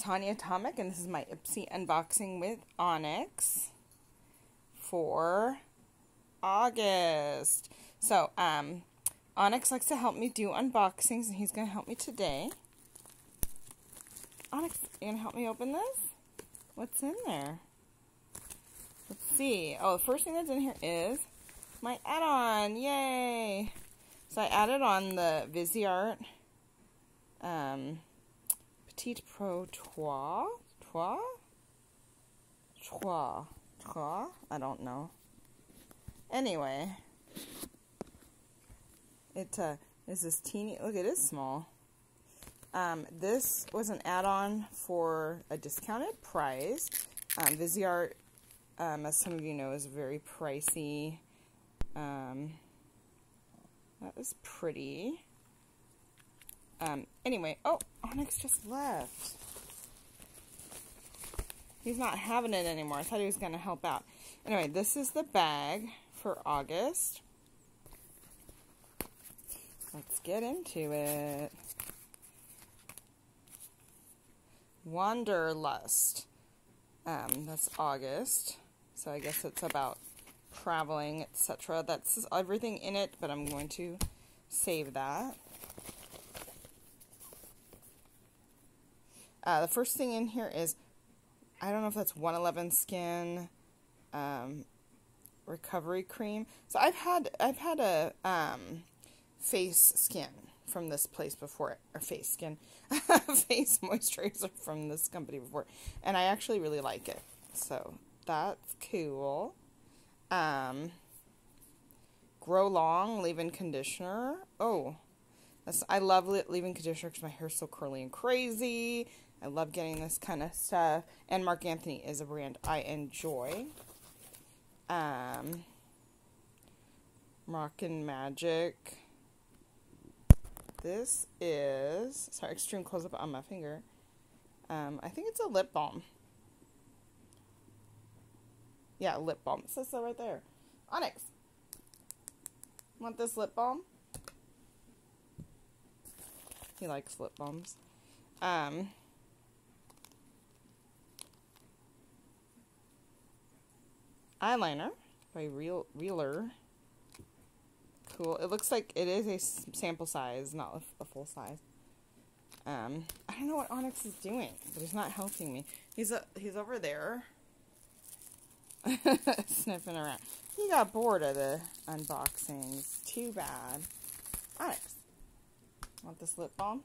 Tanya Atomic, and this is my Ipsy unboxing with Onyx for August. So, Onyx likes to help me do unboxings, and he's going to help me today. Onyx, you going to help me open this? What's in there? Let's see. Oh, the first thing that's in here is my add-on. Yay! So I added on the Viseart Petite Pro Trois. I don't know. Anyway, it is this teeny. Look, it is small. This was an add-on for a discounted price. Viseart, as some of you know, is very pricey. That is pretty. Anyway, oh, Onyx just left. He's not having it anymore. I thought he was going to help out. Anyway, this is the bag for August. Let's get into it. Wanderlust. That's August. So I guess it's about traveling, etc. That's everything in it, but I'm going to save that. The first thing in here is, I don't know if that's 111 Skin recovery cream. So I've had a face skin from this place before, or face skin, face moisturizer from this company before, and I actually really like it. So that's cool. Grow Long leave-in conditioner. Oh, I love leave-in conditioner because my hair's so curly and crazy. I love getting this kind of stuff. And Marc Anthony is a brand I enjoy. Rockin' Magic. This is, sorry, extreme close-up on my finger. I think it's a lip balm. Yeah, lip balm. It says so right there. Onyx, want this lip balm? He likes lip balms. Eyeliner by Realer. Cool. It looks like it is a sample size, not a full size. I don't know what Onyx is doing, but he's not helping me. He's over there sniffing around. He got bored of the unboxings. Too bad. Onyx, want this lip balm?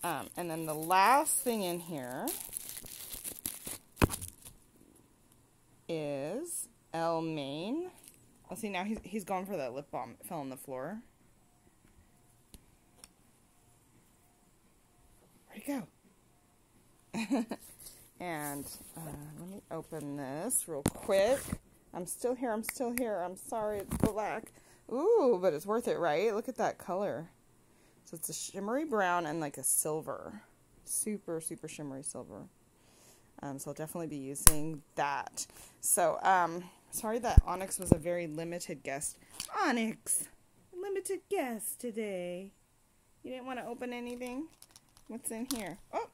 And then the last thing in here is Elmaine. Oh, see, now he's gone for that lip balm. It fell on the floor. Where'd it go? And let me open this real quick. I'm still here. I'm sorry, it's black. Ooh, but it's worth it, right? Look at that color. So it's a shimmery brown and like a silver. Super, super shimmery silver. So I'll definitely be using that. So, sorry that Onyx was a very limited guest. Onyx! Limited guest today. You didn't want to open anything? What's in here? Oh!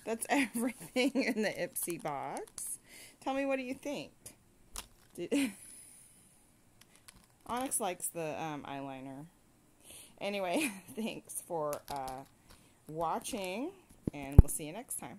That's everything in the Ipsy box. Tell me, what do you think? Onyx likes the eyeliner. Anyway, thanks for watching, and we'll see you next time.